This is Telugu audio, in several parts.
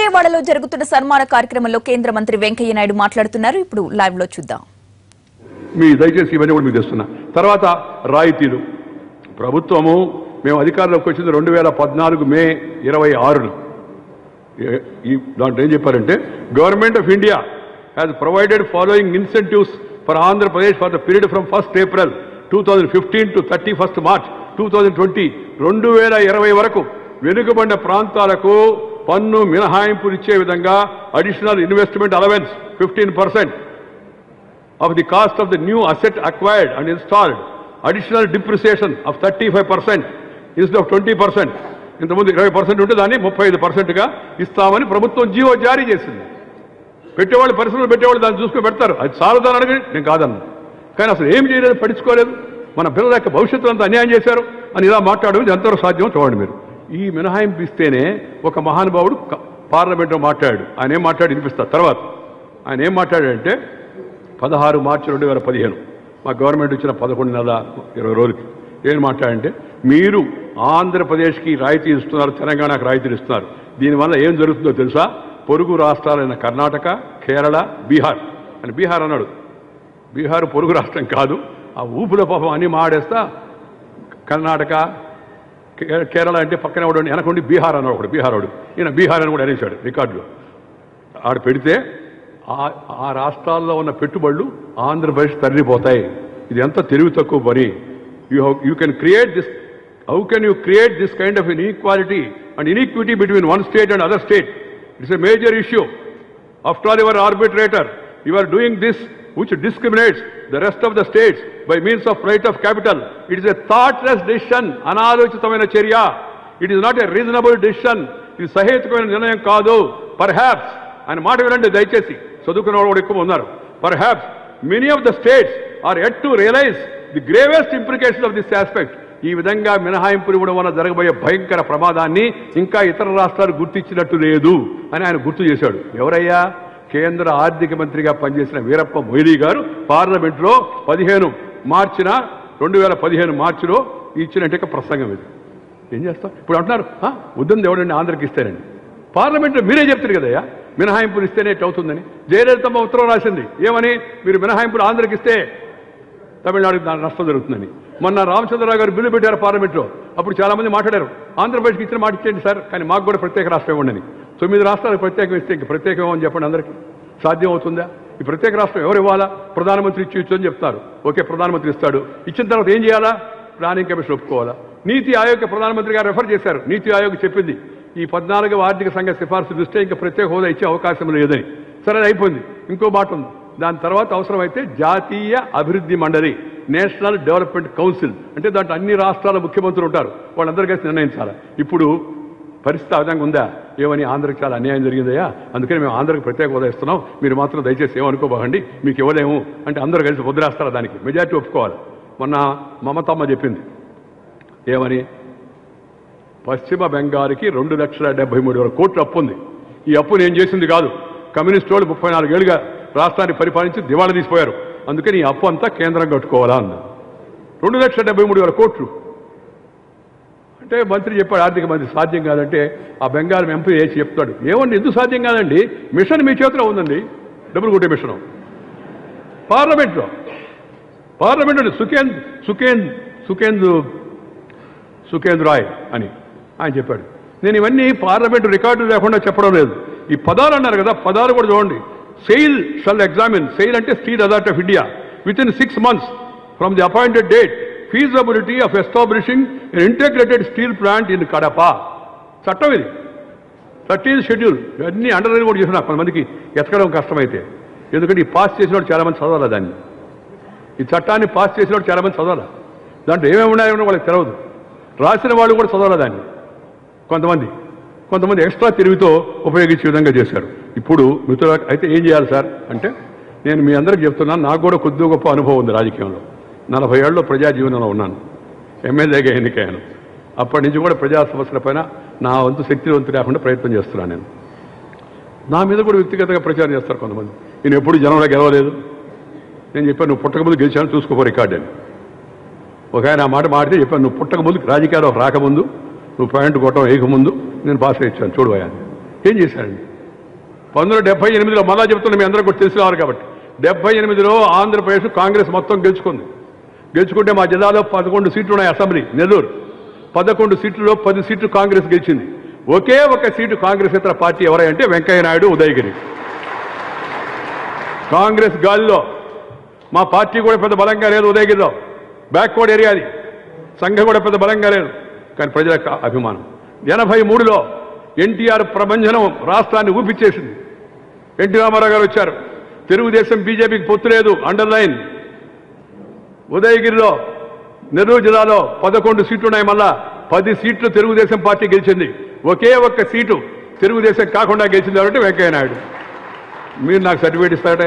విజయవాడలో జరుగుతున్న సన్మాన కార్యక్రమంలో కేంద్ర మంత్రి వెంకయ్య నాయుడు మాట్లాడుతున్నారు. ఇప్పుడు లైవ్ లో చూద్దాం. మీ దయచేసి ఇవన్నీ కూడా మీకు తెస్తున్నా. తర్వాత రాయితీలు ప్రభుత్వము మేము అధికారంలోకి వచ్చింది 2014 మే 26. ఈ దాంట్లో ఏం చెప్పారంటే government of India has provided following incentives for Andhra Pradesh for the period from 1st April 2015 to 31st March 2020. 2020 వరకు వెనుకబడిన ప్రాంతాలకు పన్ను మినహాయింపులు ఇచ్చే విధంగా additional investment allowance 15% of the cost of the new asset acquired and installed, additional depreciation of 35% instead of 20%. ఇంతకుముందు 20% ఉంటే దాన్ని 35%గా ఇస్తామని ప్రభుత్వం జీవో జారీ చేసింది. పెట్టేవాళ్ళు పరిశ్రమలు పెట్టేవాళ్ళు దాన్ని చూసుకుని పెడతారు. అది చాలదని అడిగి నేను కాదన్నా. కానీ అసలు ఏం చేయలేదు, పట్టించుకోలేదు. మన పిల్లల యొక్క భవిష్యత్తులో అంతా అన్యాయం చేశారు అని ఇలా మాట్లాడడం ఎంతవరకు సాధ్యమో చూడండి మీరు. ఈ మినహాయింపు ఇస్తేనే ఒక మహానుభావుడు పార్లమెంట్లో మాట్లాడాడు. ఆయన ఏం మాట్లాడి వినిపిస్తారు. తర్వాత ఆయన ఏం మాట్లాడాడంటే 16 మార్చి 2015 మా గవర్నమెంట్ ఇచ్చిన 11 నెలల 20 రోజులకి ఏం మాట్లాడంటే మీరు ఆంధ్రప్రదేశ్కి రాయితీ ఇస్తున్నారు, తెలంగాణకు రాయితీలు ఇస్తున్నారు. దీనివల్ల ఏం జరుగుతుందో తెలుసా? పొరుగు రాష్ట్రాలైన కర్ణాటక, కేరళ, బీహార్ అని బీహార్ అన్నాడు. బీహార్ పొరుగు రాష్ట్రం కాదు. ఆ ఊపుల పాపం అన్ని మాడేస్తా కర్ణాటక కేరళ అంటే పక్కనే వాడు వెనకండి బీహార్ అన్నాడు. ఒకడు బీహారోడు, ఈయన బీహార్ అని కూడా అనేసాడు రికార్డులో. ఆడ పెడితే ఆ రాష్ట్రాల్లో ఉన్న పెట్టుబడులు ఆంధ్రప్రదేశ్ తరలిపోతాయి. ఇది ఎంత తెలివి తక్కువ పని. You can create this. How can you create this kind of inequality and inequity between one state and other state? It's a major issue. After all your arbitrator, you are doing this which discriminates the rest of the states by means of right of capital. It is a thoughtless decision, analochitamaina charya. It is not a reasonable decision. ఇది సహేతుకమైన నిర్ణయం కాదు. Perhaps ఆయన మాట వినండి దయచేసి, చదువుకున్న వాళ్ళు కూడా ఎక్కువ ఉన్నారు. Perhaps many of the states are yet to realize the gravest implications of this aspect. ఈ విధంగా మినహాయింపులు ఇవ్వడం వల్ల జరగబోయే భయంకర ప్రమాదాన్ని ఇంకా ఇతర రాష్ట్రాలు గుర్తించినట్టు లేదు అని ఆయన గుర్తు చేశాడు. ఎవరయ్యా? కేంద్ర ఆర్థిక మంత్రిగా పనిచేసిన వీరప్ప మొయిలీ గారు పార్లమెంట్లో 2015 మార్చిలో ఇచ్చినట్టు ప్రసంగం. ఇది ఏం చేస్తాం ఇప్పుడు అంటున్నారు వద్దని ఎవడండి ఆంధ్రకి ఇస్తారండి. పార్లమెంట్లో మీరే చెప్తారు కదయ్యా మినహాయింపులు ఇస్తేనే అవుతుందని. జయలలితమ్మ ఉత్తరం రాసింది ఏమని? మీరు మినహాయింపులు ఆంధ్రకి ఇస్తే తమిళనాడుకి నష్టం జరుగుతుందని. మొన్న రామచంద్రరావు గారు బిల్లు పెట్టారు పార్లమెంట్లో. అప్పుడు చాలామంది మాట్లాడారు ఆంధ్రప్రదేశ్కి ఇచ్చిన మాట ఇచ్చేయండి సార్, కానీ మాకు కూడా ప్రత్యేక రాష్ట్రం ఇవ్వండి. 9 రాష్ట్రాలకు ప్రత్యేకం ఇస్తే ఇంక ప్రత్యేకం అని చెప్పండి. అందరికీ సాధ్యం అవుతుందా? ఈ ప్రత్యేక రాష్ట్రం ఎవరు ఇవ్వాలా? ప్రధానమంత్రి ఇచ్చి అని చెప్తారు. ఓకే, ప్రధానమంత్రి ఇస్తాడు. ఇచ్చిన తర్వాత ఏం చేయాలా? ప్లానింగ్ కమిషన్ ఒప్పుకోవాలా? నీతి ఆయోగ్ ప్రధానమంత్రి గారు రెఫర్ చేశారు. నీతి ఆయోగ్ చెప్పింది ఈ 14వ ఆర్థిక సంఘ సిఫార్సు దృష్ట్యా ఇంకా ప్రత్యేక హోదా ఇచ్చే అవకాశం లేదని. సరే అయిపోయింది. ఇంకో మాట ఉంది. దాని తర్వాత అవసరమైతే జాతీయ అభివృద్ధి మండలి, నేషనల్ డెవలప్మెంట్ కౌన్సిల్, అంటే దాంట్లో అన్ని రాష్ట్రాల ముఖ్యమంత్రులు ఉంటారు. వాళ్ళందరూ కలిసి నిర్ణయించాలి. ఇప్పుడు పరిస్థితి ఆ విధంగా ఉందా? ఏమని ఆంధ్రకి చాలా అన్యాయం జరిగిందయ్యా, అందుకని మేము ఆంధ్రకి ప్రత్యేక హోదా ఇస్తున్నాం, మీరు మాత్రం దయచేసి ఏమనుకోబాగండి, మీకు ఇవ్వలేము అంటే అందరూ కలిసి వదిలేస్తారా? దానికి మెజార్టీ ఒప్పుకోవాలి. మొన్న మమతమ్మ చెప్పింది ఏమని? పశ్చిమ బెంగాల్కి 2,73,000 కోట్ల అప్పు ఉంది. ఈ అప్పు నేను చేసింది కాదు. కమ్యూనిస్ట్ వాళ్ళు 34 ఏళ్ళుగా రాష్ట్రాన్ని పరిపాలించి దివాళా తీసిపోయారు. అందుకని ఈ అప్పు అంతా కేంద్రం కట్టుకోవాలా అన్న. 2,73,000 కోట్లు అంటే మంత్రి చెప్పాడు, ఆర్థిక మంత్రి సాధ్యం కాదంటే ఆ బెంగాల్ ఎంపీ వేసి చెప్తాడు ఏమండి ఎందుకు సాధ్యం కాదండి? మిషన్ మీ చేతిలో ఉందండి, డబ్బులు కొట్టే మిషన్. పార్లమెంట్లో సుఖేంద్ర రాయ్ అని ఆయన చెప్పాడు. నేను ఇవన్నీ పార్లమెంటు రికార్డు లేకుండా చెప్పడం లేదు. ఈ పదాలు అన్నారు కదా, పదాలు కూడా చూడండి. సెయిల్ షల్ ఎగ్జామిన్, సెయిల్ అంటే steel authority of India, with in 6 months from the appointed date feasibility of establishing an integrated steel plant in Kadapa. చట్టం ఇది, 13th షెడ్యూల్. ఇవన్నీ అండర్లైన్ కూడా చేస్తున్నా. కొంతమందికి ఎతకడం కష్టమైతే, ఎందుకంటే ఈ పాస్ చేసినోడు చాలామంది చదవాలా దాన్ని. ఈ చట్టాన్ని పాస్ చేసినోడు చాలామంది చదవాలా. దాంట్లో ఏమేమి ఉన్నాయో వాళ్ళకి తెలియదు. రాసిన వాళ్ళు కూడా చదవాలా దాన్ని. కొంతమంది ఎక్స్ట్రా తెలివితో ఉపయోగించే విధంగా చేశారు. ఇప్పుడు మిత్రులు అయితే ఏం చేయాలి సార్ అంటే, నేను మీ అందరికీ చెప్తున్నాను, నాకు కూడా కొద్దిగా గొప్ప అనుభవం ఉంది రాజకీయంలో. 40 ఏళ్ళలో ప్రజా జీవనంలో ఉన్నాను. ఎమ్మెల్యేగా ఎన్నికయ్యాను. అప్పటి నుంచి కూడా ప్రజా సమస్యలపైన నా వంతు శక్తివంతు లేకుండా ప్రయత్నం చేస్తున్నాను. నేను నా మీద కూడా వ్యక్తిగతంగా ప్రచారం చేస్తారు కొంతమంది. నేను ఎప్పుడు జనంలో గెలవలేదు. నేను చెప్పాను నువ్వు పుట్టకముందు గెలిచాను చూసుకోపో రికార్డు అని. ఒక ఆయన ఆ మాట మాడితే చెప్పాను నువ్వు పుట్టకముందు రాజకీయాల్లో రాకముందు, నువ్వు పాయింట్ కొట్టడం వేయకముందు నేను పాస్ ఇచ్చాను చూడబోయాను. ఏం చేశానండి? 1978లో మళ్ళా చెప్తున్నా, మీ అందరూ కూడా తెలిసినవారు కాబట్టి 78లో ఆంధ్రప్రదేశ్ కాంగ్రెస్ మొత్తం గెలుచుకుంది. గెలుచుకుంటే మా జిల్లాలో 11 సీట్లు ఉన్నాయి. అసెంబ్లీ నెల్లూరు 11 సీట్లలో 10 సీట్లు కాంగ్రెస్ గెలిచింది. ఒకే ఒక సీటు కాంగ్రెస్ ఇతర పార్టీ ఎవరంటే వెంకయ్య నాయుడు ఉదయగిరి. కాంగ్రెస్ గాలిలో మా పార్టీ కూడా పెద్ద బలంగా లేదు. ఉదయగిరిలో బ్యాక్వర్డ్ ఏరియా, అది సంఘం కూడా పెద్ద బలంగా లేదు. కానీ ప్రజలకు అభిమానం. 83లో ఎన్టీఆర్ ప్రభంజనం రాష్ట్రాన్ని ఊపిచ్చేసింది. ఎన్టీ రామారావు గారు వచ్చారు. తెలుగుదేశం బీజేపీకి పొత్తు లేదు, అండర్లైన్. ఉదయగిరిలో నెల్లూరు జిల్లాలో 11 సీట్లు ఉన్నాయి. మళ్ళా 10 సీట్లు తెలుగుదేశం పార్టీ గెలిచింది. ఒకే ఒక్క సీటు తెలుగుదేశం కాకుండా గెలిచింది కాబట్టి వెంకయ్య నాయుడు. మీరు నాకు సర్టిఫికేట్ ఇస్తారట?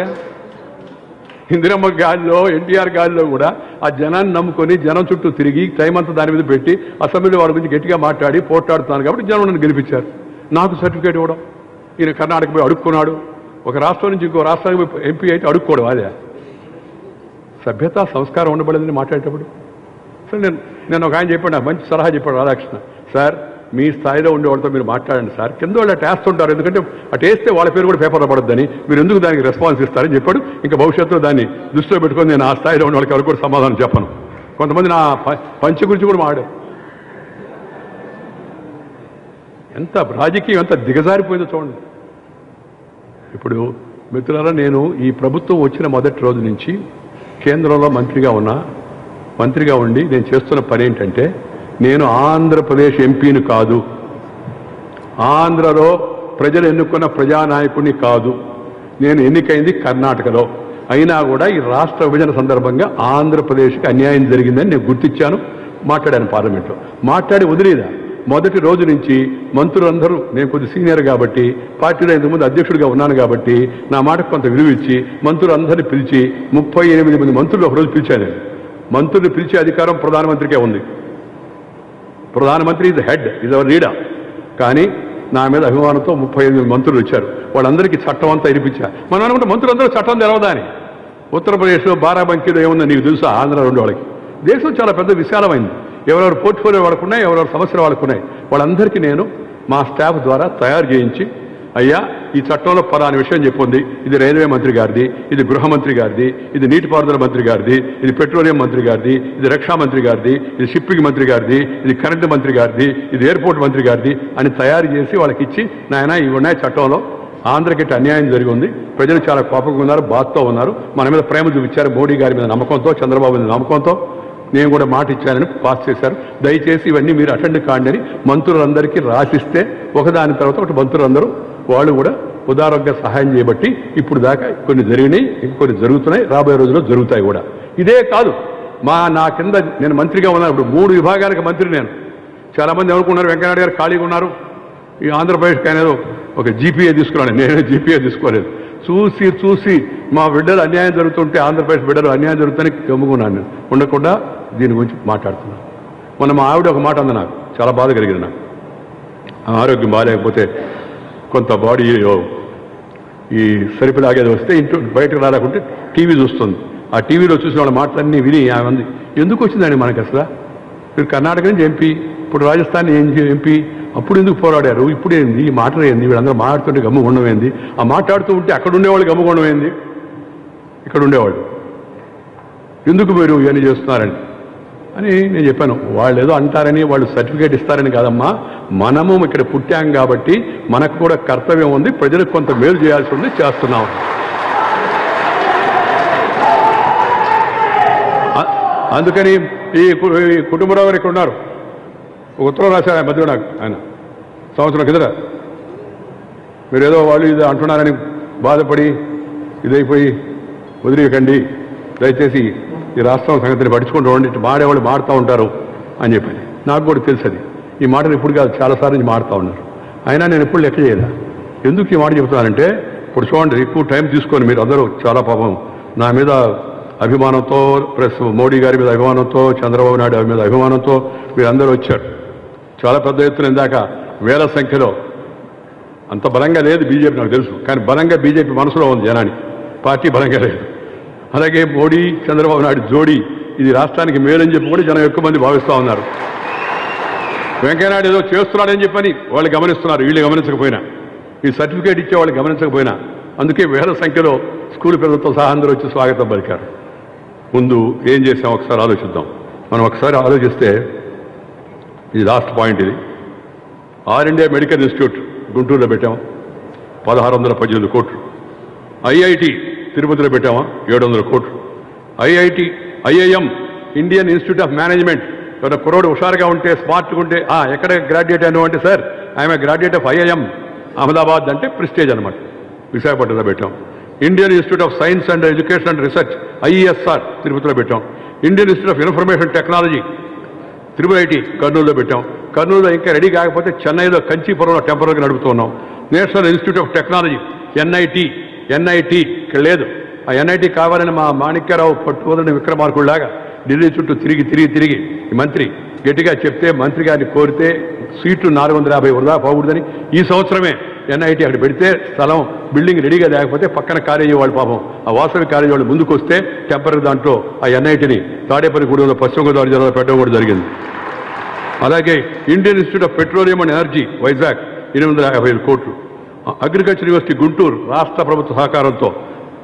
ఇందిరమ్మ గాలిలో, ఎన్టీఆర్ గాలిలో కూడా ఆ జనాన్ని నమ్ముకొని జనం చుట్టూ తిరిగి టైం అంతా దాని మీద పెట్టి అసెంబ్లీలో వారి గురించి గట్టిగా మాట్లాడి పోట్లాడుతున్నాను కాబట్టి జనం నన్ను గెలిపించారు. నాకు సర్టిఫికేట్ ఇవ్వడం. ఈయన కర్ణాటక పోయి అడుక్కున్నాడు. ఒక రాష్ట్రం నుంచి ఇంకో రాష్ట్రానికి పోయి ఎంపీ అయితే అడుక్కోవడం. అదే సభ్యత సంస్కారం ఉండబడేదని మాట్లాడేటప్పుడు. సరే నేను ఒక ఆయన చెప్పాడు, నాకు మంచి సలహా చెప్పాడు రాధాకృష్ణ. సార్, మీ స్థాయిలో ఉండేవాళ్ళతో మీరు మాట్లాడండి సార్, కింద వాళ్ళు అటు వేస్తుంటారు, ఎందుకంటే అటు వేస్తే వాళ్ళ పేరు కూడా పేపర్లో పడొద్దని, మీరు ఎందుకు దానికి రెస్పాన్స్ ఇస్తారని చెప్పాడు. ఇంకా భవిష్యత్తులో దాన్ని దృష్టిలో పెట్టుకొని నేను ఆ స్థాయిలో ఉన్న వాళ్ళకి ఎవరికి కూడా సమాధానం చెప్పను. కొంతమంది నా పంచ గురించి కూడా మాట్లాడారు. ఎంత రాజకీయం ఎంత దిగజారిపోయిందో చూడండి. ఇప్పుడు మిత్రులారా, నేను ఈ ప్రభుత్వం వచ్చిన మొదటి రోజు నుంచి కేంద్రంలో మంత్రిగా ఉండి నేను చేస్తున్న పని ఏంటంటే, నేను ఆంధ్రప్రదేశ్ ఎంపీని కాదు, ఆంధ్రలో ప్రజలు ఎన్నుకున్న ప్రజానాయకుడిని కాదు. నేను ఎన్నికైంది కర్ణాటకలో. అయినా కూడా ఈ రాష్ట్ర విభజన సందర్భంగా ఆంధ్రప్రదేశ్కి అన్యాయం జరిగిందని నేను గుర్తించాను. మాట్లాడాను పార్లమెంట్లో. మాట్లాడి వదిలేదా మొదటి రోజు నుంచి మంత్రులందరూ, నేను కొద్ది సీనియర్ కాబట్టి, పార్టీలో ఇంతకుముందు అధ్యక్షుడిగా ఉన్నాను కాబట్టి నా మాటకు కొంత విలువ ఇచ్చి మంత్రులందరినీ పిలిచి 38 మంది మంత్రులు ఒకరోజు పిలిచాను. మంత్రులు పిలిచే అధికారం ప్రధానమంత్రికే ఉంది. ప్రధానమంత్రి is head, is our leader. కానీ నా మీద అభిమానంతో 38 మంత్రులు వచ్చారు. వాళ్ళందరికీ చట్టం అంతా ఇరిపించా. మనం అనుకుంటే మంత్రులందరూ చట్టం తెలవదా అని. ఉత్తరప్రదేశ్లో బారాబంకీలో ఏముందో నీకు తెలుసా? ఆంధ్ర రెండు వాళ్ళకి. దేశం చాలా పెద్ద విశాలమైంది. ఎవరెవరు పోర్ట్ఫోలియో వాళ్ళకున్నాయి, ఎవరెవరు సమస్యలు వాళ్ళకున్నాయి. వాళ్ళందరికీ నేను మా స్టాఫ్ ద్వారా తయారు చేయించి, అయ్యా ఈ చట్టంలో పలానా విషయం చెప్పుంది, ఇది రైల్వే మంత్రి గారిది, ఇది గృహ మంత్రి గారిది, ఇది నీటిపారుదల మంత్రి గారిది, ఇది పెట్రోలియం మంత్రి గారిది, ఇది రక్షా మంత్రి గారిది, ఇది షిప్పింగ్ మంత్రి గారిది, ఇది కరెంటు మంత్రి గారిది, ఇది ఎయిర్పోర్ట్ మంత్రి గారిది అని తయారు చేసి వాళ్ళకి ఇచ్చి, నాయన ఇవి ఉన్నాయి చట్టంలో, ఆంధ్రకి అన్యాయం జరిగి ఉంది, ప్రజలు చాలా కోపంగా ఉన్నారు, బాధతో ఉన్నారు, మన మీద ప్రేమ చూపించారు మోడీ గారి మీద నమ్మకంతో, చంద్రబాబు మీద నమ్మకంతో, నేను కూడా మాట ఇచ్చానని పాస్ చేశారు. దయచేసి ఇవన్నీ మీరు అటెండ్ కాండి అని మంత్రులందరికీ రాసిస్తే ఒకదాని తర్వాత ఒకటి మంత్రులందరూ వాళ్ళు కూడా ఉదారంగా సహాయం చేయబట్టి ఇప్పుడు దాకా కొన్ని జరిగినాయి, ఇంకొన్ని జరుగుతున్నాయి, రాబోయే రోజుల్లో జరుగుతాయి కూడా. ఇదే కాదు, నా కింద నేను మంత్రిగా ఉన్నాను. ఇప్పుడు 3 విభాగాలకు మంత్రి నేను. చాలామంది అనుకున్నారు వెంకయ్యనాయుడు గారు ఖాళీగా ఉన్నారు, ఈ ఆంధ్రప్రదేశ్కి ఆయన ఒక జీపీఏ తీసుకున్నాను. నేనే జీపీఏ తీసుకోలేదు. చూసి మా బిడ్డలు అన్యాయం జరుగుతుంటే, ఆంధ్రప్రదేశ్ బిడ్డలు అన్యాయం జరుగుతుందని గమ్ముకున్నాను. నేను ఉండకుండా దీని గురించి మాట్లాడుతున్నాను. మొన్న మా ఆవిడ ఒక మాట అంది, నాకు చాలా బాధ కలిగింది. నాకు ఆరోగ్యం బాగాలేకపోతే కొంత బాడీ ఈ సరిపడాగేది వస్తే ఇంట్లో బయటకు రాలేకుంటే టీవీ చూస్తుంది. ఆ టీవీలో చూసిన వాళ్ళ మాటలన్నీ విని ఆమె అంది, ఎందుకు వచ్చిందండి మనకి అసలు? మీరు కర్ణాటక నుంచి ఎంపీ, ఇప్పుడు రాజస్థాన్ ఎంపీ, అప్పుడు ఎందుకు పోరాడారు, ఇప్పుడు ఏంది ఈ మాటలు ఏంది, వీళ్ళందరూ మాట్లాడుతుంటే గమ్ము ఉండమైంది, ఆ మాట్లాడుతూ ఉంటే అక్కడ ఉండేవాళ్ళు గమ్ము ఉండమైంది, ఇక్కడ ఉండేవాళ్ళు ఎందుకు మీరు ఇవన్నీ చేస్తున్నారని అని నేను చెప్పాను. వాళ్ళు ఏదో అంటారని, వాళ్ళు సర్టిఫికేట్ ఇస్తారని కాదమ్మా, మనము ఇక్కడ పుట్టాం కాబట్టి మనకు కూడా కర్తవ్యం ఉంది, ప్రజలకు కొంత మేలు చేయాల్సి ఉంది, చేస్తున్నాం. అందుకని ఈ కుటుంబరావు గారు ఇక్కడ ఉన్నారు. ఉత్తరం రాశారు ఆయన మధ్యలో నాకు, ఆయన సంవత్సరం కిందట, మీరు ఏదో వాళ్ళు ఇది అంటున్నారని బాధపడి ఇదైపోయి వదిలేయకండి, దయచేసి ఈ రాష్ట్రం సంగతిని పట్టించుకుంటూ ఉండి మాడేవాళ్ళు మాడుతూ ఉంటారు అని చెప్పాను. నాకు కూడా తెలుసు అది. ఈ మాటలు ఇప్పుడు కాదు, చాలాసార్లు నుంచి మాడుతూ ఉన్నారు. అయినా నేను ఎప్పుడు లెక్క చేయలే. ఎందుకు ఈ మాట చెబుతున్నానంటే, ఇప్పుడు చూడండి, ఎక్కువ టైం తీసుకొని మీరు అందరూ చాలా పాపం నా మీద అభిమానంతో, ప్లస్ మోడీ గారి మీద అభిమానంతో, చంద్రబాబు నాయుడు మీద అభిమానంతో మీరందరూ వచ్చారు. చాలా పెద్ద ఎత్తున ఇందాక వేల సంఖ్యలో. అంత బలంగా లేదు బీజేపీ, నాకు తెలుసు, కానీ బలంగా బీజేపీ మనసులో ఉంది జనానికి, పార్టీ బలంగా లేదు. అలాగే మోడీ చంద్రబాబు నాయుడు జోడీ ఇది రాష్ట్రానికి మేలని చెప్పి కూడా జనం ఎక్కువ మంది భావిస్తూ ఉన్నారు. వెంకయ్యనాయుడు ఏదో చేస్తున్నాడని చెప్పని వాళ్ళు గమనిస్తున్నారు, వీళ్ళు గమనించకపోయినా. ఈ సర్టిఫికేట్ ఇచ్చేవాళ్ళు గమనించకపోయినా అందుకే వేల సంఖ్యలో స్కూల్ పిల్లలతో సహా అందరూ వచ్చి స్వాగతం పలికారు. ముందు ఏం చేసాం ఒకసారి ఆలోచిద్దాం. మనం ఒకసారి ఆలోచిస్తే ఇది లాస్ట్ పాయింట్. ఇది ఆల్ ఇండియా మెడికల్ ఇన్స్టిట్యూట్ గుంటూరులో పెట్టాము 1618 కోట్లు. ఐఐటి తిరుపతిలో పెట్టామా 700 కోట్లు. IIM Indian institute of management ఎవరైనా కుర్రోడు హుషారుగా ఉంటే స్మార్ట్గా ఉంటే ఎక్కడ గ్రాడ్యుయేట్ అయినా అంటే sir I'm graduate of IIM Ahmedabad అంటే ప్రిస్టేజ్ అనమాట. విశాఖపట్నంలో పెట్టాం. Indian institute of science and education and research IESR తిరుపతిలో పెట్టాం. Indian institute of information technology IIT కర్నూలులో పెట్టాం. కర్నూలులో ఇంకా రెడీ కాకపోతే చెన్నైలో కంచీపురంలో టెంపరీగా నడుపుతున్నాం. National institute of technology NIT ఇక్కడ లేదు. ఆ ఎన్ఐటి కావాలని మా మాణిక్యరావు పట్టువదని విక్రమార్కుడిలాగా ఢిల్లీ చుట్టూ తిరిగి ఈ మంత్రి గట్టిగా చెప్తే మంత్రి గారిని కోరితే సీట్లు 450 వృధా పోకూడదని ఈ సంవత్సరమే ఎన్ఐటి అక్కడ పెడితే స్థలం బిల్డింగ్ రెడీగా లేకపోతే పక్కన కాలేజీ వాళ్ళు పాపం ఆ వాసవి కాలేజీ వాళ్ళు ముందుకు వస్తే టెంపరీ దాంట్లో ఆ ఎన్ఐటిని తాడేపల్లిగూడెంలో పశ్చిమ గోదావరి జిల్లాలో పెట్టడం కూడా జరిగింది. అలాగే Indian institute of petroleum and energy Vizag 855 కోట్లు. అగ్రికల్చర్ యూనివర్సిటీ గుంటూరు రాష్ట్ర ప్రభుత్వ సహకారంతో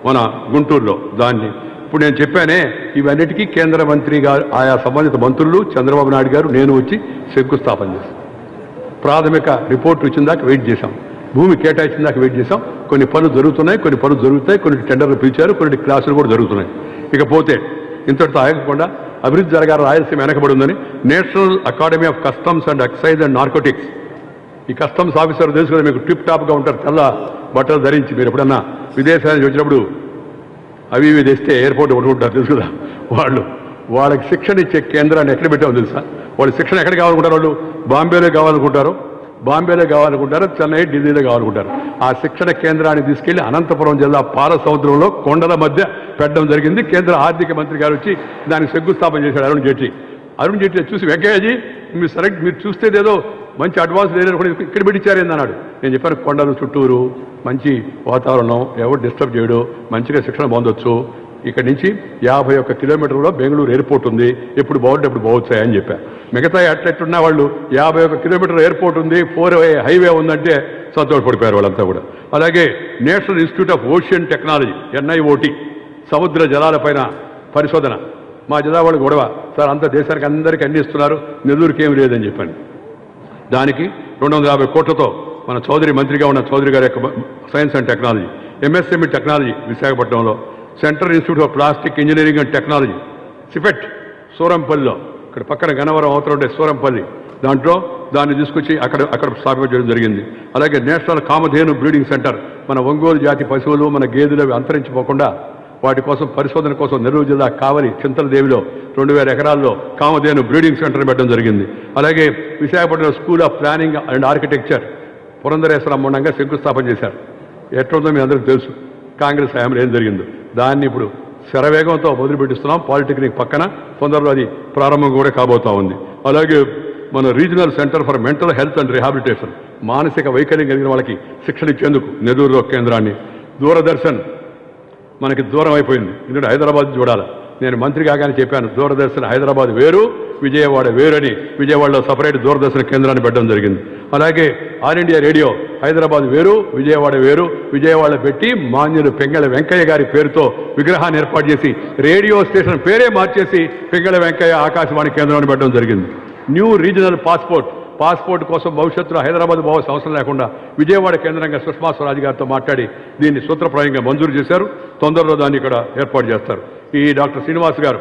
మన గుంటూరులో దాన్ని ఇప్పుడు నేను చెప్పానే ఇవన్నిటికీ కేంద్ర మంత్రి గారు ఆయా సంబంధిత మంత్రులు చంద్రబాబు నాయుడు గారు నేను వచ్చి శంకుస్థాపన చేశాం. ప్రాథమిక రిపోర్ట్ వచ్చిన దాకా వెయిట్ చేశాం. భూమి కేటాయించిన దాకా వెయిట్ చేశాం. కొన్ని పనులు జరుగుతున్నాయి, కొన్ని పనులు జరుగుతాయి, కొన్ని టెండర్లు పిలిచారు, కొన్ని క్లాసులు కూడా జరుగుతున్నాయి. ఇకపోతే ఇంతటితో ఆగకుండా అభివృద్ధి జరగాలి, రాయలసీమ వెనకబడి ఉందని national academy of customs and excise and narcotics ఈ కస్టమ్స్ ఆఫీసర్ తెలుసు కదా మీకు టిప్ టాప్గా ఉంటారు తెల్ల బట్టలు ధరించి. మీరు ఎప్పుడన్నా విదేశానికి వచ్చినప్పుడు అవి ఇవి తెస్తే ఎయిర్పోర్ట్ కొట్టుకుంటారు తెలుసు కదా. వాళ్ళకి శిక్షణ ఇచ్చే కేంద్రాన్ని ఎక్కడ పెట్టామో తెలుసా? వాళ్ళు శిక్షణ ఎక్కడ కావాలనుకుంటారు? వాళ్ళు బాంబేలో కావాలనుకుంటారు, చెన్నై ఢిల్లీలో కావాలనుకుంటారు. ఆ శిక్షణ కేంద్రాన్ని తీసుకెళ్లి అనంతపురం జిల్లా పాల సముద్రంలో కొండల మధ్య పెట్టడం జరిగింది. కేంద్ర ఆర్థిక మంత్రి గారు వచ్చి దానికి శంకుస్థాపన చేశాడు అరుణ్ జైట్లీ చూసి వెంకయ్యజీ మీరు చూస్తేదేదో మంచి అడ్వాన్స్ లేదు కూడా ఇక్కడ పెట్టించారేంది అన్నాడు. నేను చెప్పాను కొండలు చుట్టూరు మంచి వాతావరణం, ఎవరు డిస్టర్బ్ చేయడు, మంచిగా శిక్షణ పొందొచ్చు. ఇక్కడ నుంచి 51 కిలోమీటర్లో బెంగళూరు ఎయిర్పోర్ట్ ఉంది, ఎప్పుడు బాగుంటే ఎప్పుడు బాగుతాయి అని చెప్పారు. మిగతా అట్లెట్టున్న వాళ్ళు 51 కిలోమీటర్ ఎయిర్పోర్ట్ ఉంది, 4 హైవే ఉందంటే సంతోషపడిపోయారు వాళ్ళంతా కూడా. అలాగే national institute of ocean technology NIOT సముద్ర జలాలపైన పరిశోధన. మా జిల్లా వాళ్ళు గొడవ సార్ అంత దేశానికి అందరికీ అందిస్తున్నారు, నెల్లూరుకి ఏమి లేదని చెప్పాను. దానికి 250 కోట్లతో మన చౌదరి మంత్రిగా ఉన్న చౌదరి గారి యొక్క science and technology MSME technology విశాఖపట్నంలో, central institute of plastic engineering and technology CIPET సూరంపల్లిలో, ఇక్కడ పక్కన గన్నవరం అవతల ఉండే సూరంపల్లి దాన్ని తీసుకొచ్చి అక్కడ స్థాపించడం జరిగింది. అలాగే నేషనల్ కామధేను బ్రీడింగ్ సెంటర్ మన ఒంగోలు జాతి పశువులు మన గేదెలు అవి అంతరించిపోకుండా వాటి కోసం పరిశోధన కోసం నెల్లూరు జిల్లా కావలి చింతలదేవిలో 2000 ఎకరాల్లో కామధేను బ్రీడింగ్ సెంటర్ పెట్టడం జరిగింది. అలాగే Visakhapatnam school of planning and architecture పురంధరేశ్వరం మూలంగా శంకుస్థాపన చేశారు. ఎట్లుందో మీ అందరికీ తెలుసు కాంగ్రెస్ హయాంలో ఏం జరిగిందో. దాన్ని ఇప్పుడు శరవేగంతో మొదలుపెట్టిస్తున్నాం. పాలిటెక్నిక్ పక్కన తొందరలో అది ప్రారంభం కూడా కాబోతా ఉంది. అలాగే మన regional centre for mental health and rehabilitation మానసిక వైకల్యం కలిగిన వాళ్ళకి శిక్షణ ఇచ్చేందుకు నెల్లూరులో కేంద్రాన్ని. దూరదర్శన్ మనకి దూరం అయిపోయింది, ఎందుకంటే హైదరాబాద్ చూడాలి. నేను మంత్రి కాగానే చెప్పాను దూరదర్శన్ హైదరాబాద్ వేరు విజయవాడ వేరని. విజయవాడలో సపరేట్ దూరదర్శన్ కేంద్రాన్ని పెట్టడం జరిగింది. అలాగే ఆల్ ఇండియా రేడియో హైదరాబాద్ వేరు విజయవాడ వేరు. విజయవాడ పెట్టి మాన్యులు పెంగళ వెంకయ్య గారి పేరుతో విగ్రహాన్ని ఏర్పాటు చేసి రేడియో స్టేషన్ పేరే మార్చేసి పెంగళ వెంకయ్య ఆకాశవాణి కేంద్రాన్ని పెట్టడం జరిగింది. న్యూ రీజనల్ పాస్పోర్ట్ కోసం భవిష్యత్తులో హైదరాబాద్ పోవాల్సిన అవసరం లేకుండా విజయవాడ కేంద్రంగా సుష్మా స్వరాజ్ గారితో మాట్లాడి దీన్ని సూత్రప్రాయంగా మంజూరు చేశారు. తొందరలో దాన్ని ఇక్కడ ఏర్పాటు చేస్తారు. ఈ డాక్టర్ శ్రీనివాస్ గారు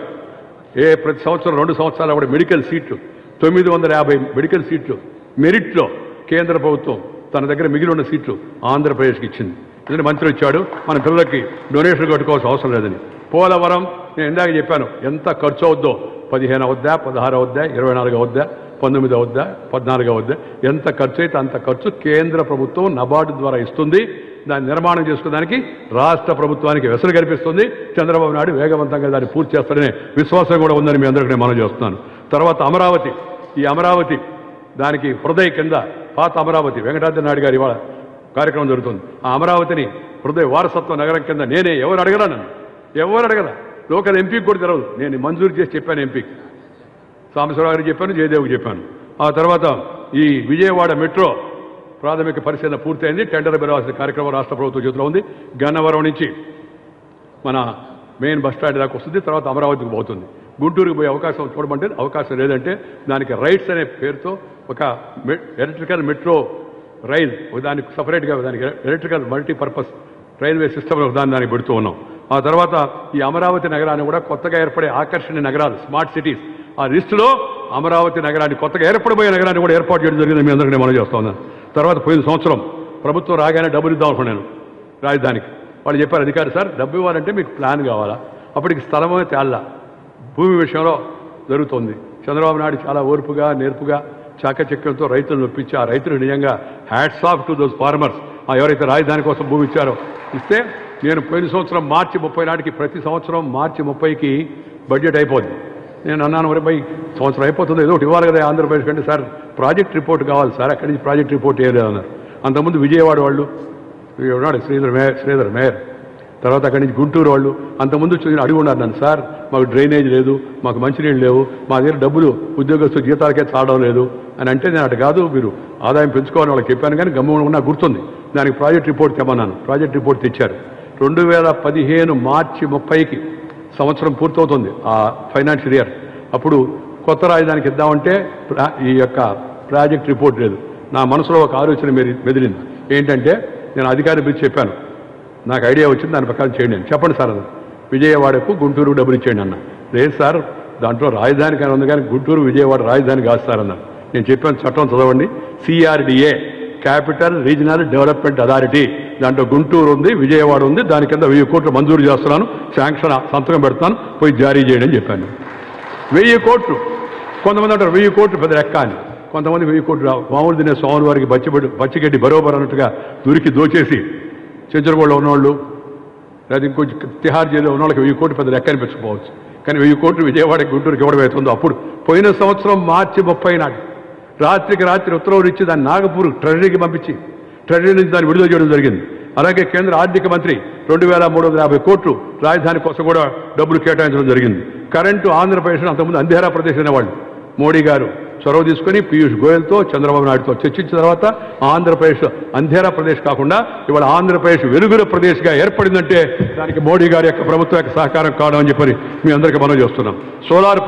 ప్రతి సంవత్సరం 2 సంవత్సరాలు కూడా మెడికల్ సీట్లు 950 మెడికల్ సీట్లు మెరిట్లో కేంద్ర ప్రభుత్వం తన దగ్గర మిగిలి ఉన్న సీట్లు ఆంధ్రప్రదేశ్కి ఇచ్చింది. ఎందుకంటే మంత్రి వచ్చాడు మన పిల్లలకి డొనేషన్ కట్టుకోవాల్సిన అవసరం లేదని. పోలవరం నేను ఇందాక చెప్పాను ఎంత ఖర్చు అవుద్దో, 15 అవుద్దా, 16 అవుద్దా, 24 అవుద్దా, 19 అవుద్దా, 14 అవుద్దా, ఎంత ఖర్చు అయితే అంత ఖర్చు కేంద్ర ప్రభుత్వం నబార్డు ద్వారా ఇస్తుంది. దాన్ని నిర్మాణం చేసుకోవడానికి రాష్ట్ర ప్రభుత్వానికి వెసులు కల్పిస్తుంది. చంద్రబాబు నాయుడు వేగవంతంగా దాన్ని పూర్తి చేస్తాడనే విశ్వాసం కూడా ఉందని మీ అందరికీ నేను మనం చేస్తున్నాను. తర్వాత అమరావతి, ఈ అమరావతి దానికి హృదయ కింద పాత అమరావతి వెంకటాద్రి నాయుడు గారి ఇవాళ కార్యక్రమం జరుగుతుంది. ఆ అమరావతిని హృదయ వారసత్వ నగరం కింద నేనే ఎవరు అడగల లోకల్ ఎంపీకి కూడా తెలవదు. నేను మంజూరు చేసి చెప్పాను ఎంపీకి, సాంబశివరావు గారికి చెప్పాను, జయదేవ్కి చెప్పాను. ఆ తర్వాత ఈ విజయవాడ మెట్రో ప్రాథమిక పరిశీలన పూర్తయింది. టెండర్ పిలవాల్సిన కార్యక్రమం రాష్ట్ర ప్రభుత్వం చేతిలో ఉంది. గన్నవరం నుంచి మన మెయిన్ బస్ స్టాండ్ దాకా వస్తుంది, తర్వాత అమరావతికి పోతుంది. గుంటూరుకు పోయే అవకాశం చూడమంటే అవకాశం లేదంటే దానికి రైట్స్ అనే పేరుతో ఒక ఎలక్ట్రికల్ మెట్రో రైల్ దానికి సపరేట్గా దానికి ఎలక్ట్రికల్ మల్టీపర్పస్ రైల్వే సిస్టమ్ దానికి పెడుతూ ఉన్నాం. ఆ తర్వాత ఈ అమరావతి నగరాన్ని కూడా కొత్తగా ఏర్పడే ఆకర్షణీయ నగరాలు స్మార్ట్ సిటీస్ ఆ లిస్టులో అమరావతి నగరాన్ని కొత్తగా ఏర్పడబోయే నగరాన్ని కూడా ఏర్పాటు చేయడం జరిగింది. మీ అందరికీ మనం చేస్తా ఉన్నాను. తర్వాత పోయిన సంవత్సరం ప్రభుత్వం రాగానే డబ్బులు ఇద్దాం అనుకున్నాను రాజధానికి. వాళ్ళు చెప్పారు, అధికారి సార్ డబ్బు ఇవ్వాలంటే మీకు ప్లాన్ కావాలా, అప్పటికి స్థలమే తేల్లా, భూమి విషయంలో జరుగుతుంది. చంద్రబాబు నాయుడు చాలా ఓర్పుగా నేర్పుగా చాకచక్యంతో రైతులను ఒప్పించి ఆ రైతులు నిజంగా hats off to those farmers ఎవరైతే రాజధాని కోసం భూమి ఇచ్చారో ఇస్తే నేను పోయిన సంవత్సరం మార్చి 30 నాటికి ప్రతి సంవత్సరం మార్చి 30కి బడ్జెట్ అయిపోద్ది. నేను అన్నాను, మరి బై సంవత్సరం అయిపోతుంది ఏదో ఒకటి ఇవ్వాలి కదా ఆంధ్రప్రదేశ్ కంటే. సార్ ప్రాజెక్ట్ రిపోర్ట్ కావాలి సార్, అక్కడి నుంచి ప్రాజెక్ట్ రిపోర్ట్ వేయలేదన్నారు. అంతకుముందు విజయవాడ వాళ్ళు ఉన్నాడు శ్రీధర్ మేయర్, తర్వాత అక్కడి నుంచి గుంటూరు వాళ్ళు అంతకుముందు అడిగి ఉన్నారు నన్ను, సార్ మాకు డ్రైనేజ్ లేదు, మాకు మంచినీళ్ళు లేవు, మా దగ్గర డబ్బులు ఉద్యోగస్తులు జీతాలకే చాలడం లేదు అని అంటే నేను అటు కాదు మీరు ఆదాయం పెంచుకోవాలని వాళ్ళకి చెప్పాను. కానీ గమ్మున నాకు గుర్తుంది, దానికి ప్రాజెక్ట్ రిపోర్ట్ తెమ్మన్నాను. ప్రాజెక్ట్ రిపోర్ట్ తెచ్చారు. 2015 మార్చి 30కి సంవత్సరం పూర్తవుతుంది ఆ ఫైనాన్షియల్ ఇయర్. అప్పుడు కొత్త రాజధానికి ఇద్దామంటే ఈ యొక్క ప్రాజెక్ట్ రిపోర్ట్ లేదు. నా మనసులో ఒక ఆలోచన మెదిలింది. ఏంటంటే నేను అధికారిని పిలిచి చెప్పాను, నాకు ఐడియా వచ్చింది, దాని ప్రకారం చేయండి అని. చెప్పండి సార్ అది విజయవాడకు గుంటూరు డబ్బులు ఇచ్చేయండి అన్న. లేదు సార్ దాంట్లో రాజధానికి అని ఉంది కానీ గుంటూరు విజయవాడ రాజధాని కాదు సార్ అన్నారు. నేను చెప్పాను చట్టం చదవండి, CRDA capital regional development authority, దాంట్లో గుంటూరు ఉంది విజయవాడ ఉంది, దాని కింద 1000 కోట్లు మంజూరు చేస్తున్నాను, శాంక్షన్ సంతకం పెడతాను, పోయి జారీ చేయండి అని చెప్పాను. 1000 కోట్లు కొంతమంది అంటారు 1000 కోట్లు పెద్ద లెక్క అని, కొంతమంది 1000 కోట్లు మామూలు తినే స్వామి వారికి బచ్చిగడ్డి బరోబర్ అన్నట్టుగా దొరికి దోచేసి చెంచరగూడలో ఉన్నవాళ్ళు లేదా ఇంకొంచెం తిహార్ జైల్లో ఉన్న వాళ్ళకి 1000 కోట్లు పెద్ద లెక్క అనిపించుకోవచ్చు. కానీ 1000 కోట్లు విజయవాడకి గుంటూరుకి ఇవ్వడం అవుతుందో అప్పుడు పోయిన సంవత్సరం మార్చి 30 నాడు రాత్రికి రాత్రి ఉత్తర్వులు ఇచ్చి దాన్ని నాగపూర్ ట్రెజరీకి పంపించి ట్రెజరీ నుంచి దాన్ని విడుదల చేయడం జరిగింది. అలాగే కేంద్ర ఆర్థిక మంత్రి 2350 కోట్లు రాజధాని కోసం కూడా డబ్బులు కేటాయించడం జరిగింది. కరెంటు ఆంధ్రప్రదేశ్ అంతకుముందు అంధేరా ప్రదేశ్ అనేవాళ్ళు మోడీ గారు చొరవ తీసుకుని పీయూష్ గోయల్తో చంద్రబాబు నాయుడుతో చర్చించిన తర్వాత ఆంధ్రప్రదేశ్ అంధేరా ప్రదేశ్ కాకుండా ఇవాళ ఆంధ్రప్రదేశ్ వెలుగుల ప్రదేశ్గా ఏర్పడిందంటే దానికి మోడీ గారి యొక్క ప్రభుత్వం యొక్క సహకారం కావడం అని చెప్పి మీ అందరికీ మనం చేస్తున్నాం. సోలార్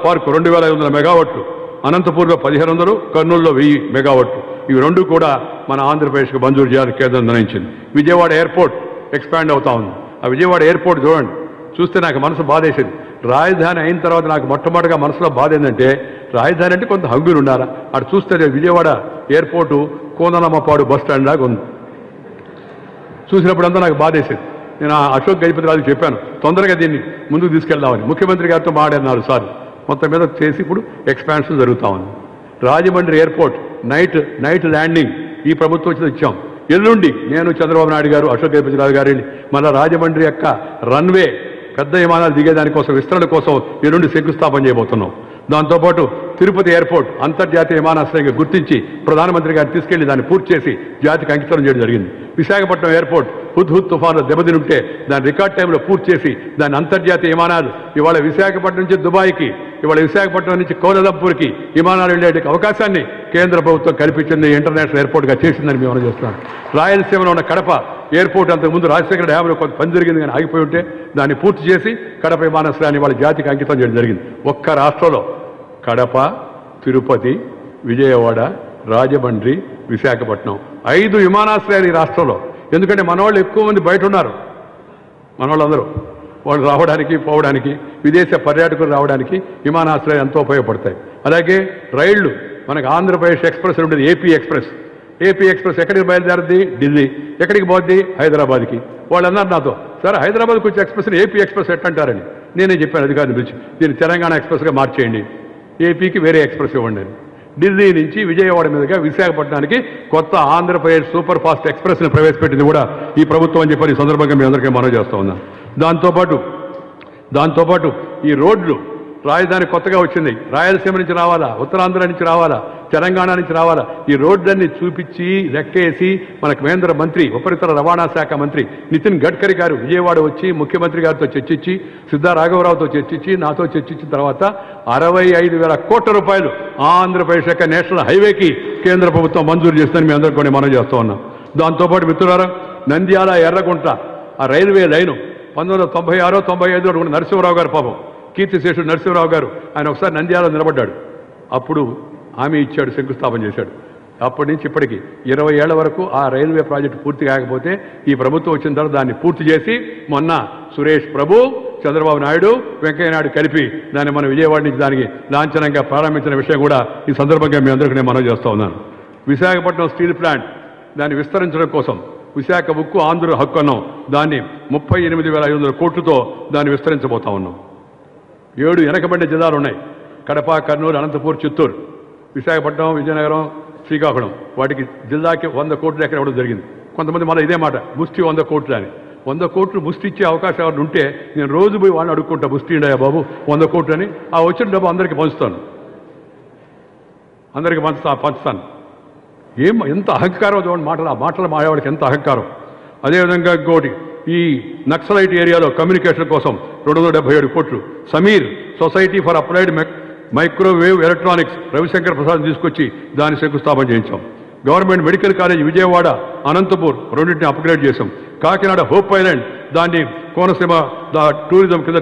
పార్క్ 2500 మెగావాట్లు, అనంతపూర్లో 1500, కర్నూలులో 1000 మెగావాట్లు. ఇవి రెండు కూడా మన ఆంధ్రప్రదేశ్కి మంజూరు చేయాలని కేంద్రం నిర్ణయించింది. విజయవాడ ఎయిర్పోర్ట్ ఎక్స్పాండ్ అవుతా ఉంది. ఆ విజయవాడ ఎయిర్పోర్ట్ చూడండి, చూస్తే నాకు మనసు బాధేసింది. రాజధాని అయిన తర్వాత నాకు మొట్టమొదటిగా మనసులో బాధ ఏంటంటే రాజధాని అంటే కొంత హంగులు ఉండాలా. అటు చూస్తే విజయవాడ ఎయిర్పోర్టు కోనలమ్మపాడు బస్ స్టాండ్ లాగా ఉంది. చూసినప్పుడంతా నాకు బాధేసింది. నేను అశోక్ గజపతి రాజుకి చెప్పాను తొందరగా దీన్ని ముందుకు తీసుకెళ్దామని. ముఖ్యమంత్రి గారితో మాట్లాడారు 4 సార్లు. మొత్తం మీద చేసి ఇప్పుడు ఎక్స్పాన్షన్ జరుగుతూ ఉంది. రాజమండ్రి ఎయిర్పోర్ట్ నైట్ ల్యాండింగ్ ఈ ప్రభుత్వం వచ్చి ఇచ్చాం. ఎల్లుండి నేను చంద్రబాబు నాయుడు గారు అశోక్ గజపతి రాజు గారు మళ్ళీ రాజమండ్రి యొక్క రన్వే పెద్ద విమానాలు దిగేదానికోసం విస్తరణ కోసం ఎల్లుండి శంకుస్థాపన చేయబోతున్నాం. దాంతోపాటు తిరుపతి ఎయిర్పోర్ట్ అంతర్జాతీయ విమానాశ్రయంగా గుర్తించి ప్రధానమంత్రి గారు తీసుకెళ్లి దాన్ని పూర్తి చేసి జాతికి అంకితం చేయడం జరిగింది. విశాఖపట్నం ఎయిర్పోర్ట్ హుద్ తుఫాను దెబ్బతినుంటే దాన్ని రికార్డ్ టైంలో పూర్తి చేసి దాన్ని అంతర్జాతీయ విమానాలు ఇవాళ విశాఖపట్నం నుంచి దుబాయ్కి, ఇవాళ విశాఖపట్నం నుంచి కౌలాలంపూర్కి విమానాలు వెళ్ళే అవకాశాన్ని కేంద్ర ప్రభుత్వం కల్పించింది, ఇంటర్నేషనల్ ఎయిర్పోర్ట్గా చేసిందని మేము చేస్తున్నాం. రాయలసీమలో ఉన్న కడప ఎయిర్పోర్ట్ అంతకుముందు రాజశేఖర డ్యాంలో కొంత పని జరిగింది కానీ ఆగిపోయి ఉంటే దాన్ని పూర్తి చేసి కడప విమానాశ్రయాన్ని వాళ్ళ జాతికి అంకితం చేయడం జరిగింది. ఒక్క రాష్ట్రంలో కడప, తిరుపతి, విజయవాడ, రాజమండ్రి, విశాఖపట్నం 5 విమానాశ్రయాలు ఈ రాష్ట్రంలో. ఎందుకంటే మనవాళ్ళు ఎక్కువ మంది బయట ఉన్నారు. మనవాళ్ళందరూ వాళ్ళు రావడానికి పోవడానికి విదేశ పర్యాటకులు రావడానికి విమానాశ్రయాలు ఎంతో ఉపయోగపడతాయి. అలాగే రైళ్లు మనకు ఆంధ్రప్రదేశ్ ఎక్స్ప్రెస్ ఉంటుంది, ఏపీ ఎక్స్ప్రెస్ ఎక్కడికి బయలుదేరుద్ది? ఢిల్లీ. ఎక్కడికి పోద్ది? హైదరాబాద్కి. వాళ్ళు అన్నారు నాతో, సార్ హైదరాబాద్కి వచ్చే ఎక్స్ప్రెస్ని ఏపీ ఎక్స్ప్రెస్ ఎట్టంటారని. నేనే చెప్పాను అధికారిని పిలిచి దీన్ని తెలంగాణ ఎక్స్ప్రెస్గా మార్చేయండి, ఏపీకి వేరే ఎక్స్ప్రెస్ ఇవ్వండి అని. ఢిల్లీ నుంచి విజయవాడ మీదుగా విశాఖపట్నానికి కొత్త ఆంధ్రప్రదేశ్ సూపర్ ఫాస్ట్ ఎక్స్ప్రెస్ని ప్రవేశపెట్టింది కూడా ఈ ప్రభుత్వం అని చెప్పి ఈ సందర్భంగా మీ అందరికీ మనవి చేస్తూ ఉన్నాను. దాంతోపాటు ఈ రోడ్లు రాజధాని కొత్తగా వచ్చింది. రాయలసీమ నుంచి రావాలా, ఉత్తరాంధ్ర నుంచి రావాలా, తెలంగాణ నుంచి రావాలా, ఈ రోడ్లన్నీ చూపించి లెక్కేసి మన కేంద్ర మంత్రి ఉపరితల రవాణా శాఖ మంత్రి నితిన్ గడ్కరీ గారు విజయవాడ వచ్చి ముఖ్యమంత్రి గారితో చర్చించి సిద్ధా రాఘవరావుతో చర్చించి నాతో చర్చించిన తర్వాత 65,000 కోట్ల రూపాయలు ఆంధ్రప్రదేశ్ యొక్క నేషనల్ హైవేకి కేంద్ర ప్రభుత్వం మంజూరు చేస్తుందని మీ అందరికీ కూడా మనం చేస్తూ ఉన్నాం. దాంతోపాటు మిత్రులారా, నంద్యాల ఎర్రగుంట ఆ రైల్వే లైను 1996, 95 నరసింహరావు గారు పాపం కీర్తిశేషుడు నరసింహరావు గారు ఆయన ఒకసారి నంద్యాల నిలబడ్డాడు. అప్పుడు హామీ ఇచ్చాడు, శంకుస్థాపన చేశాడు. అప్పటి నుంచి ఇప్పటికి 20 ఏళ్ల వరకు ఆ రైల్వే ప్రాజెక్టు పూర్తి కాకపోతే ఈ ప్రభుత్వం వచ్చిన తర్వాత దాన్ని పూర్తి చేసి మొన్న సురేష్ ప్రభు, చంద్రబాబు నాయుడు, వెంకయ్య నాయుడు కలిపి దాన్ని మన విజయవాడ నుంచి దానికి లాంఛనంగా ప్రారంభించిన విషయం కూడా ఈ సందర్భంగా మీ అందరికీ నేను మనవి చేస్తూ ఉన్నాను. విశాఖపట్నం స్టీల్ ప్లాంట్ దాన్ని విస్తరించడం కోసం విశాఖ ఉక్కు ఆంధ్ర హక్కు అన్నాం, దాన్ని 38,500 కోట్లతో దాన్ని విస్తరించబోతా ఉన్నాం. 7 వెనకబడిన జిల్లాలు ఉన్నాయి, కడప, కర్నూలు, అనంతపూర్, చిత్తూరు, విశాఖపట్నం, విజయనగరం, శ్రీకాకుళం. వాటికి జిల్లాకి 100 కోట్లు ఎక్కడ ఇవ్వడం జరిగింది. కొంతమంది మళ్ళీ ఇదే మాట, ముష్టి 100 కోట్లు అని. 100 కోట్లు ముష్టి ఇచ్చే అవకాశం ఎవరు ఉంటే నేను రోజు పోయి వాళ్ళని అడుక్కుంటా, ముష్టి ఉండయా బాబు 100 కోట్లు అని. ఆ వచ్చిన డబ్బు అందరికీ పంచుతాను, అందరికీ పంచుతాను. ఎంత అహంకారం చూడండి, మాటలు మాడేవాడికి ఎంత అహంకారం. అదేవిధంగా ఇంకోటి, ఈ నక్సలైట్ ఏరియాలో కమ్యూనికేషన్ కోసం 277 కోట్లు. Sameer society for applied microwave electronics Ravishankar Prasad తీసుకొచ్చి దాన్ని శంకుస్థాపన చేయించాం. Government medical college Vijayawada, Anantapur రెండింటిని అప్గ్రేడ్ చేశాం. కాకినాడ హోప్ ఐలాండ్ దాన్ని కోనసీమ టూరిజం కింద